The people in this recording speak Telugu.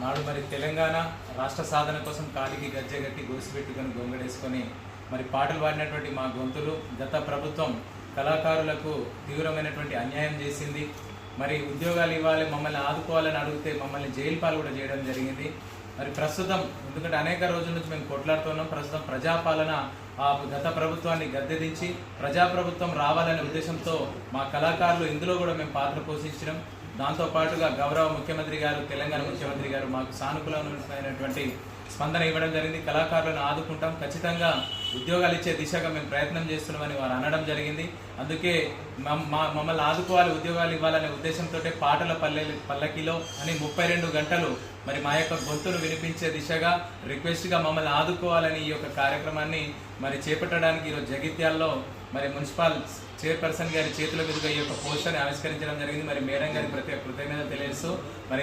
నాడు మరి తెలంగాణ రాష్ట్ర సాధన కోసం కాలికి గజ్జె కట్టి గోసిపెట్టుకొని గొంగడేసుకొని మరి పాటలు పాడినటువంటి మా గొంతులు గత ప్రభుత్వం కళాకారులకు తీవ్రమైనటువంటి అన్యాయం చేసింది. మరి ఉద్యోగాలు ఇవ్వాలి, మమ్మల్ని ఆదుకోవాలని అడిగితే మమ్మల్ని జైలు పాలు కూడా చేయడం జరిగింది. మరి ప్రస్తుతం ఎందుకంటే అనేక రోజుల నుంచి మేము కొట్లాడుతున్నాం. ప్రస్తుతం ప్రజాపాలన ఆ గత ప్రభుత్వాన్ని గద్దెదించి ప్రజాప్రభుత్వం రావాలనే ఉద్దేశంతో మా కళాకారులు ఇందులో కూడా మేము పాత్ర పోషించడం, దాంతోపాటుగా గౌరవ ముఖ్యమంత్రి గారు, తెలంగాణ ముఖ్యమంత్రి గారు మాకు సానుకూలమైనటువంటి స్పందన ఇవ్వడం జరిగింది. కళాకారులను ఆదుకుంటాం, ఖచ్చితంగా ఉద్యోగాలు ఇచ్చే దిశగా మేము ప్రయత్నం చేస్తున్నామని వారు అనడం జరిగింది. అందుకే మమ్మల్ని ఆదుకోవాలి, ఉద్యోగాలు ఇవ్వాలనే ఉద్దేశంతో పాటల పల్లకిలో అని 32 గంటలు మరి మా యొక్క గొంతును వినిపించే దిశగా రిక్వెస్ట్గా మమ్మల్ని ఆదుకోవాలని ఈ యొక్క కార్యక్రమాన్ని మరి చేపట్టడానికి ఈరోజు జగిత్యాల్లో మరి మున్సిపల్ చైర్పర్సన్ గారి చేతుల మీదుగా ఈ యొక్క పోస్టర్ని ఆవిష్కరించడం జరిగింది. మరి మేడం గారికి ప్రత్యేక కృతజ్ఞతలు తెలియజేస్తూ మరి